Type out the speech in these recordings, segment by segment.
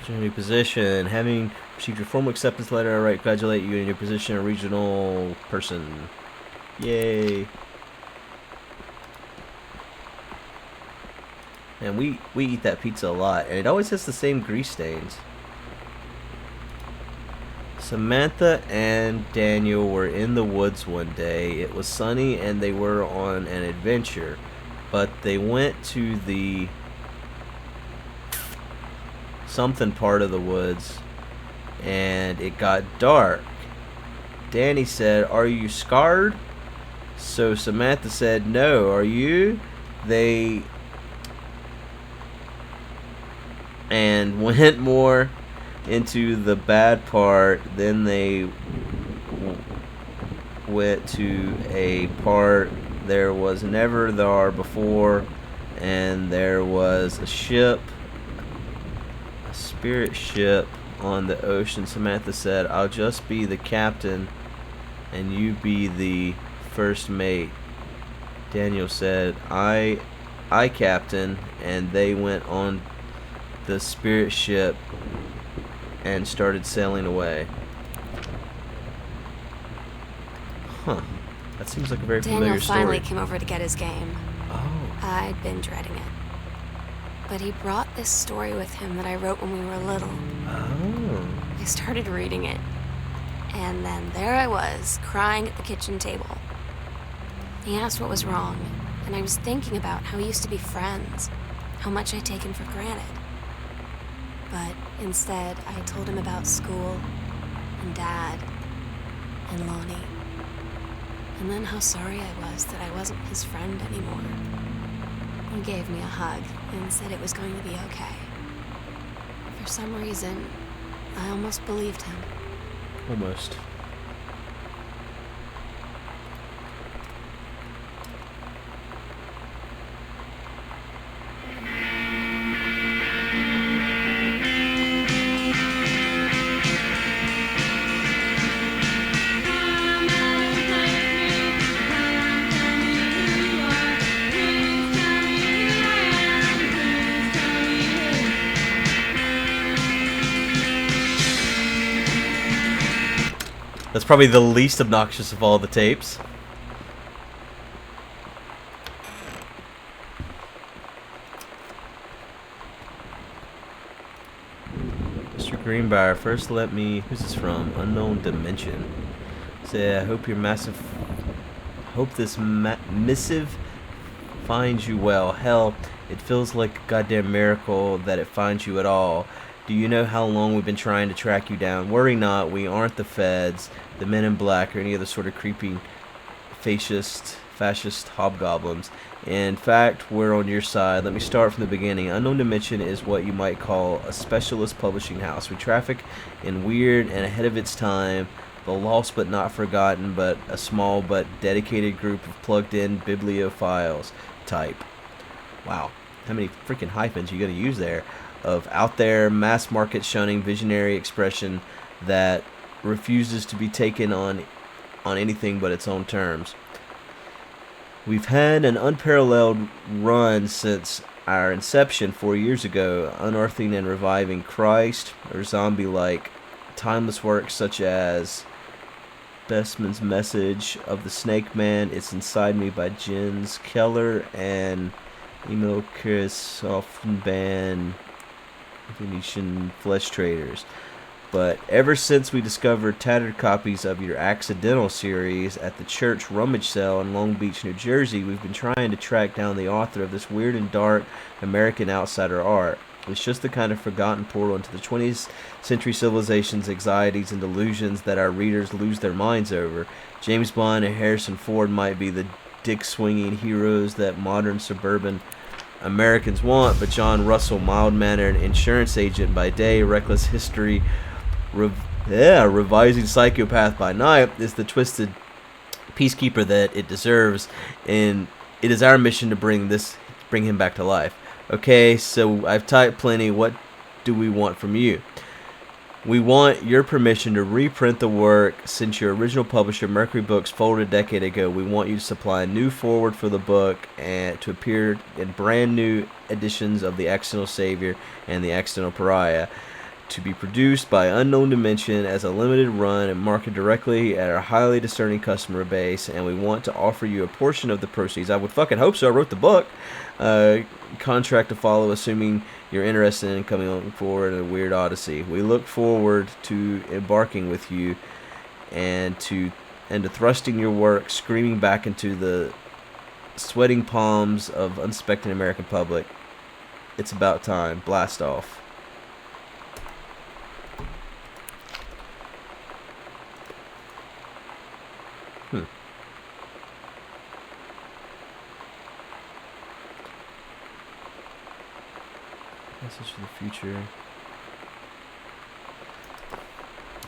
Your new position. Having received your formal acceptance letter, I congratulate you in your position of regional person. Yay. And we eat that pizza a lot, and it always has the same grease stains. Samantha and Daniel were in the woods one day. It was sunny and they were on an adventure, but they went to the something part of the woods and it got dark. Danny said, "Are you scarred?" So Samantha said, "No, are you?" They and went more into the bad part. Then they went to a part there was never there before, and there was a ship, a spirit ship on the ocean. Samantha said, "I'll just be the captain and you be the first mate." Daniel said, I captain," and they went on the spirit ship and started sailing away. Huh. That seems like a very familiar story. Daniel finally came over to get his game. Oh. I'd been dreading it. But he brought this story with him that I wrote when we were little. Oh. I started reading it. And then there I was, crying at the kitchen table. He asked what was wrong, and I was thinking about how we used to be friends, how much I'd taken for granted. But instead, I told him about school, and Dad, and Lonnie. And then how sorry I was that I wasn't his friend anymore. He gave me a hug and said it was going to be okay. For some reason, I almost believed him. Almost. That's probably the least obnoxious of all the tapes. Mr. Greenbrier, first let me... Who's this from? Unknown Dimension. Say, I hope your massive... Hope this missive finds you well. Hell, it feels like a goddamn miracle that it finds you at all. Do you know how long we've been trying to track you down? Worry not, we aren't the feds, the men in black, or any other sort of creepy fascist hobgoblins. In fact, we're on your side. Let me start from the beginning. Unknown Dimension is what you might call a specialist publishing house. We traffic in weird and ahead of its time, the lost but not forgotten, but a small but dedicated group of plugged-in bibliophiles type. Wow, how many freaking hyphens are you going to use there? Of out there, mass market shunning, visionary expression that refuses to be taken on anything but its own terms. We've had an unparalleled run since our inception 4 years ago, unearthing and reviving Christ or zombie-like timeless works such as Bestman's Message of the Snake Man, It's Inside Me by Jens Keller, and Emil Kirchhoffenband, Venetian Flesh Traders. But ever since we discovered tattered copies of your Accidental series at the church rummage sale in Long Beach, New Jersey, we've been trying to track down the author of this weird and dark American outsider art. It's just the kind of forgotten portal into the 20th century civilization's anxieties and delusions that our readers lose their minds over. James Bond and Harrison Ford might be the dick-swinging heroes that modern suburban Americans want, but John Russell, mild-mannered insurance agent by day, reckless history, revising psychopath by night, is the twisted peacekeeper that it deserves, and it is our mission to bring him back to life. Okay, so I've typed plenty. What do we want from you? We want your permission to reprint the work since your original publisher, Mercury Books, folded a decade ago. We want you to supply a new foreword for the book and to appear in brand new editions of The Accidental Savior and The Accidental Pariah. to be produced by Unknown Dimension as a limited run and marketed directly at our highly discerning customer base, and we want to offer you a portion of the proceeds. I would fucking hope so. I wrote the book. Contract to follow, assuming you're interested in coming on forward in a weird odyssey. We look forward to embarking with you and to thrusting your work screaming back into the sweating palms of unsuspecting American public. It's about time. Blast off. Message for the future.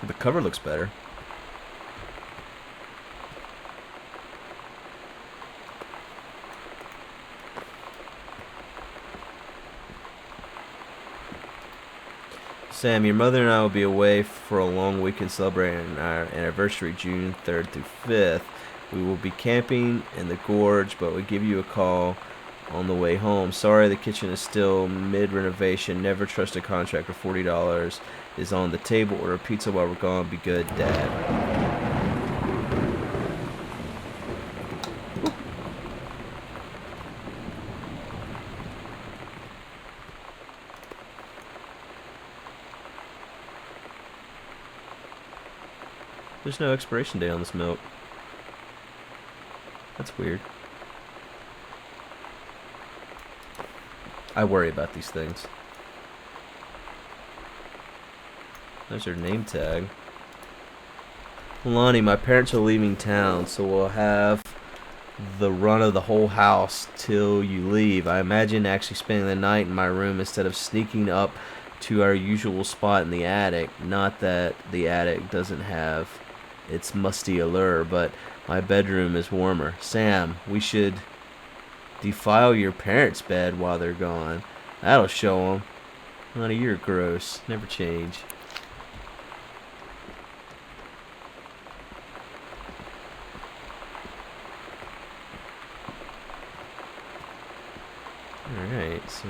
The cover looks better. Sam, your mother and I will be away for a long weekend celebrating our anniversary, June 3rd through 5th. We will be camping in the gorge, but we'll give you a call on the way home. Sorry, the kitchen is still mid-renovation. Never trust a contractor. $40 is on the table. Order pizza while we're gone. Be good, Dad. There's no expiration date on this milk. That's weird. I worry about these things. There's her name tag. Lonnie, my parents are leaving town, so we'll have the run of the whole house till you leave. I imagine actually spending the night in my room instead of sneaking up to our usual spot in the attic. Not that the attic doesn't have its musty allure, but my bedroom is warmer. Sam, we should defile your parents' bed while they're gone. That'll show them. Honey, you're gross. Never change. Alright, so...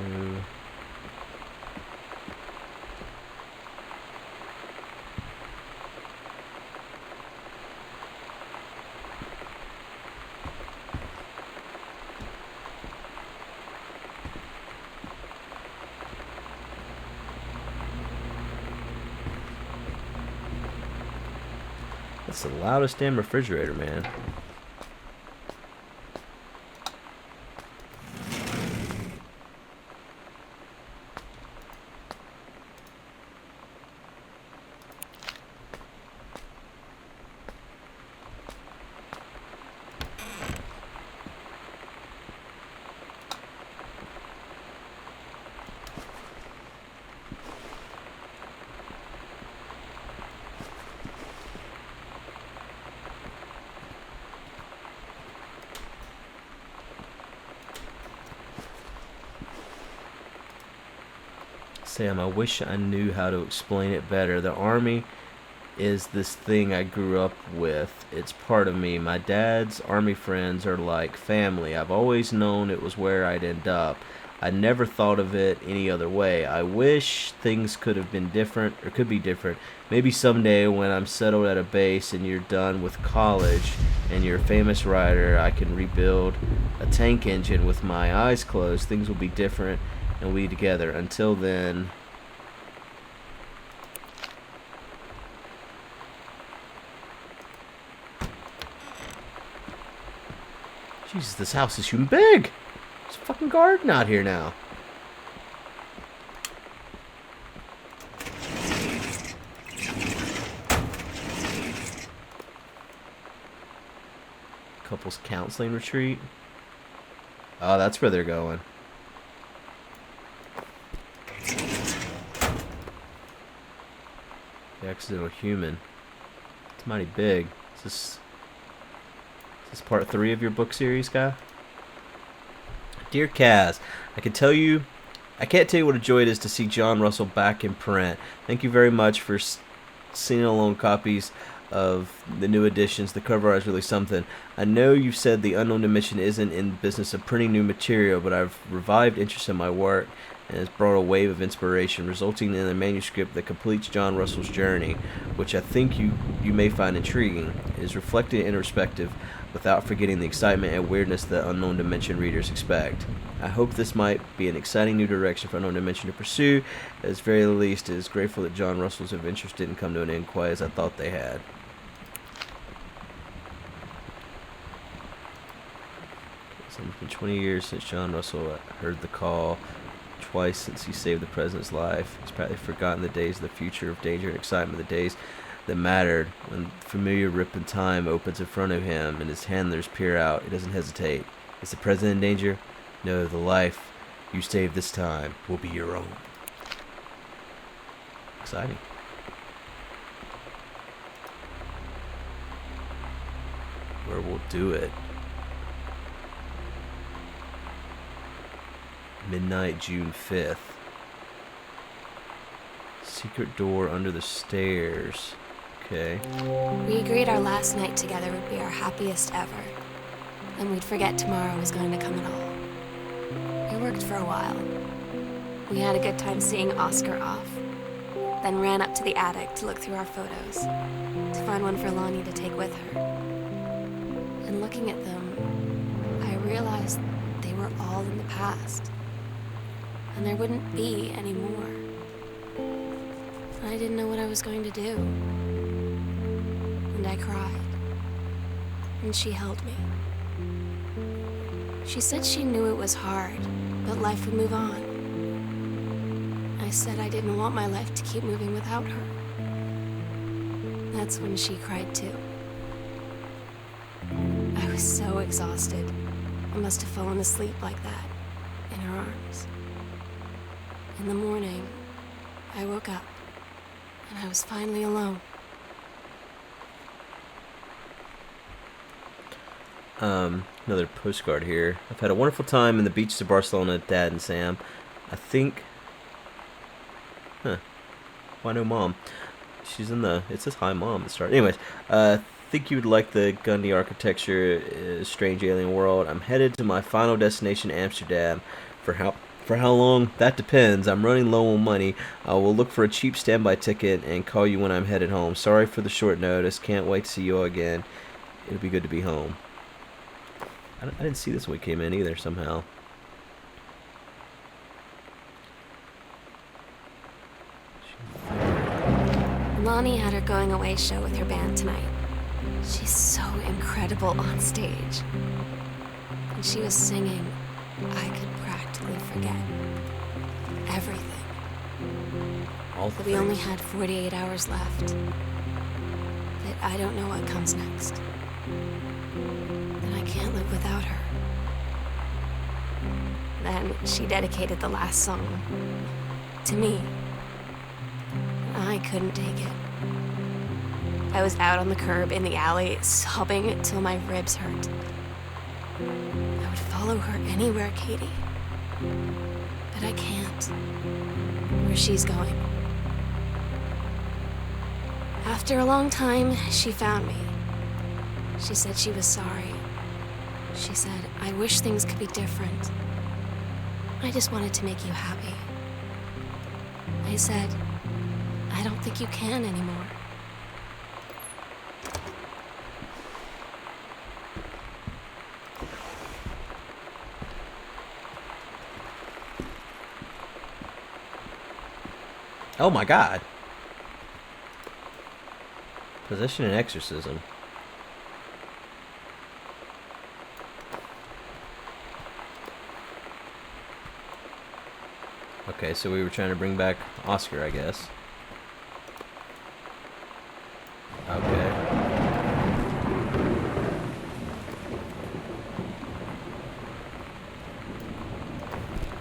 That's the loudest damn refrigerator, man. Sam, I wish I knew how to explain it better. The Army is this thing I grew up with. It's part of me. My dad's Army friends are like family. I've always known it was where I'd end up. I never thought of it any other way. I wish things could have been different, or could be different. Maybe someday when I'm settled at a base and you're done with college and you're a famous writer, I can rebuild a tank engine with my eyes closed. Things will be different and we together. Until then, Jesus, this house is human big. There's a fucking garden out here now. Couples counseling retreat. Oh, that's where they're going. The accidental human. It's mighty big. Is this part 3 of your book series, guy? Dear Kaz, I can't tell you what a joy it is to see John Russell back in print. Thank you very much for sending along copies of the new editions. The cover art is really something. I know you've said the Unknown Dimension isn't in the business of printing new material, but I've revived interest in my work and has brought a wave of inspiration, resulting in a manuscript that completes John Russell's journey, which I think you may find intriguing. It is reflected and introspective, without forgetting the excitement and weirdness that Unknown Dimension readers expect. I hope this might be an exciting new direction for Unknown Dimension to pursue. At its very least, it is grateful that John Russell's adventures didn't come to an end quite as I thought they had. It's been 20 years since John Russell heard the call. Twice since he saved the president's life. He's probably forgotten the days of the future of danger and excitement, the days that mattered. When familiar rip in time opens in front of him and his handlers peer out, he doesn't hesitate. Is the president in danger? No, the life you save this time will be your own. Exciting. Where we'll do it. Midnight, June 5th. Secret door under the stairs. Okay. We agreed our last night together would be our happiest ever. And we'd forget tomorrow was going to come at all. We worked for a while. We had a good time seeing Oscar off. Then ran up to the attic to look through our photos. To find one for Lonnie to take with her. And looking at them, I realized they were all in the past. And there wouldn't be any more. I didn't know what I was going to do. And I cried. And she held me. She said she knew it was hard, but life would move on. I said I didn't want my life to keep moving without her. That's when she cried too. I was so exhausted. I must have fallen asleep like that, in her arms. In the morning, I woke up, and I was finally alone. Another postcard here. I've had a wonderful time in the beaches of Barcelona, Dad and Sam. I think... Why no Mom? She's in the... It says hi, Mom at the start. Anyways, think you would like the Gundy architecture, strange alien world. I'm headed to my final destination, Amsterdam. For how long? That depends. I'm running low on money. I will look for a cheap standby ticket and call you when I'm headed home. Sorry for the short notice. Can't wait to see you all again. It'll be good to be home. I didn't see this when we came in either, somehow. Lonnie had her going away show with her band tonight. She's so incredible on stage. And she was singing, I could practically forget everything. That we only had 48 hours left. That I don't know what comes next. That I can't live without her. Then she dedicated the last song to me. I couldn't take it. I was out on the curb in the alley, sobbing till my ribs hurt. I would follow her anywhere, Katie. But I can't. Where she's going. After a long time, she found me. She said she was sorry. She said, I wish things could be different. I just wanted to make you happy. I said, I don't think you can anymore. Oh my God. Possession and exorcism. Okay, so we were trying to bring back Oscar, I guess. Okay.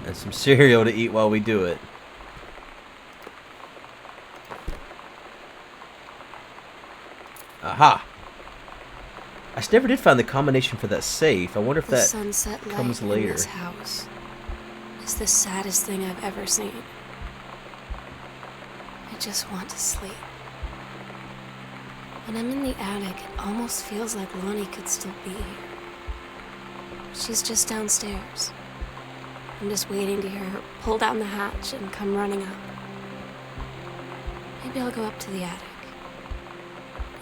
And some cereal to eat while we do it. Aha! I just never did find the combination for that safe. I wonder if that sunset light comes in later. this house is the saddest thing I've ever seen. I just want to sleep. When I'm in the attic, it almost feels like Lonnie could still be here. She's just downstairs. I'm just waiting to hear her pull down the hatch and come running up. Maybe I'll go up to the attic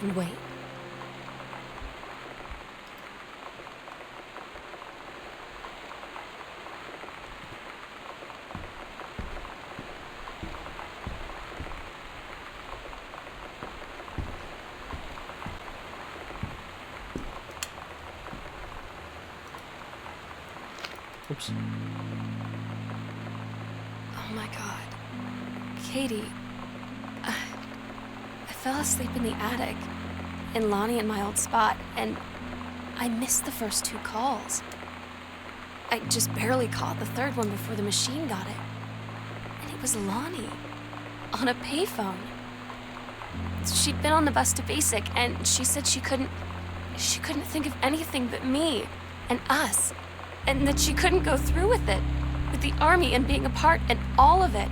and wait. Oops. Oh my God. Katie, I fell asleep in the attic, in Lonnie and my old spot, and I missed the first 2 calls. I just barely caught the third one before the machine got it. And it was Lonnie, on a payphone. She'd been on the bus to basic, and she said she couldn't think of anything but me and us, and that she couldn't go through with it, with the army and being apart and all of it.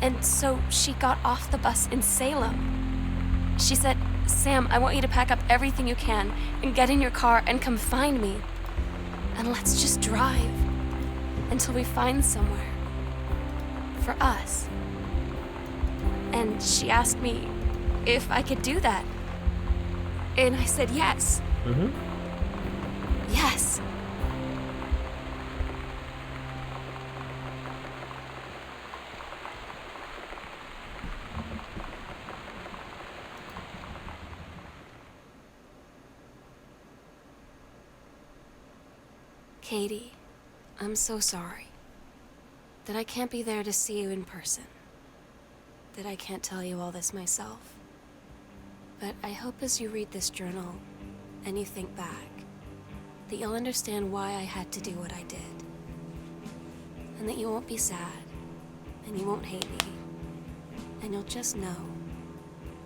And so she got off the bus in Salem. She said, "Sam, I want you to pack up everything you can and get in your car and come find me. And let's just drive until we find somewhere for us." And she asked me if I could do that. And I said yes. Yes. Katie, I'm so sorry that I can't be there to see you in person, that I can't tell you all this myself. But I hope as you read this journal and you think back, that you'll understand why I had to do what I did. And that you won't be sad, and you won't hate me, and you'll just know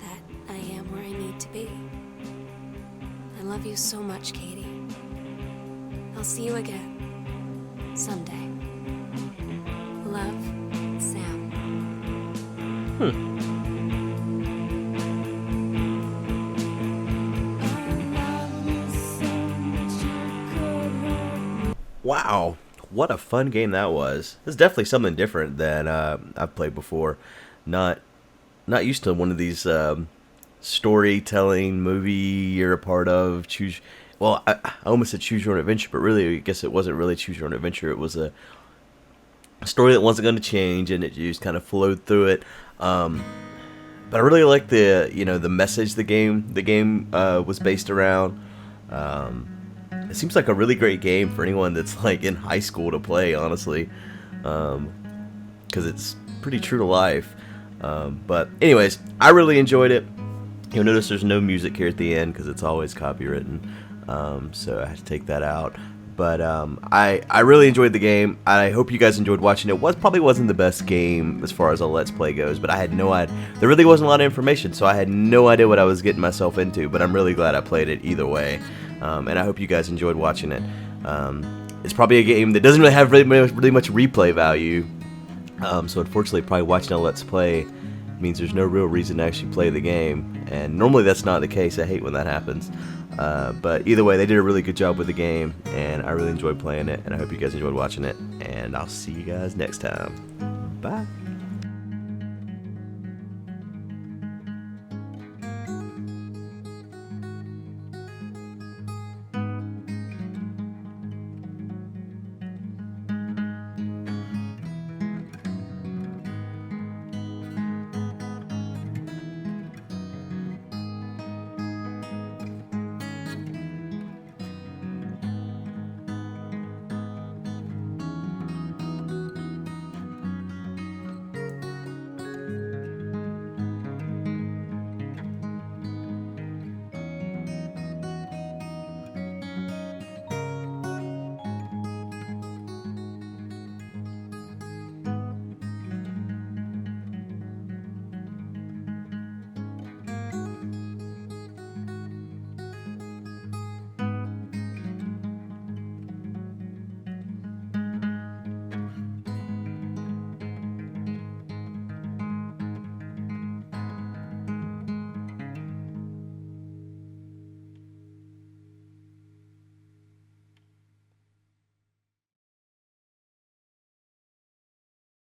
that I am where I need to be. I love you so much, Katie. I'll see you again, someday. Love, Sam. Wow, what a fun game that was. This is definitely something different than I've played before. Not used to one of these storytelling movie you're a part of. I almost said choose your own adventure, but really I guess it wasn't really choose your own adventure. It was a story that wasn't going to change, and it just kind of flowed through it. But I really like the message the game was based around. It seems like a really great game for anyone that's like in high school to play, honestly, because it's pretty true to life. But anyways, I really enjoyed it. You'll notice there's no music here at the end because it's always copywritten, so I had to take that out. But I really enjoyed the game. I hope you guys enjoyed watching it. Probably wasn't the best game as far as a Let's Play goes, but I had no idea. There really wasn't a lot of information, so I had no idea what I was getting myself into. But I'm really glad I played it either way, and I hope you guys enjoyed watching it. It's probably a game that doesn't really have really much replay value, so unfortunately, probably watching a Let's Play means there's no real reason to actually play the game, and normally that's not the case. I hate when that happens. But either way, they did a really good job with the game, and I really enjoyed playing it, and I hope you guys enjoyed watching it, and I'll see you guys next time. Bye.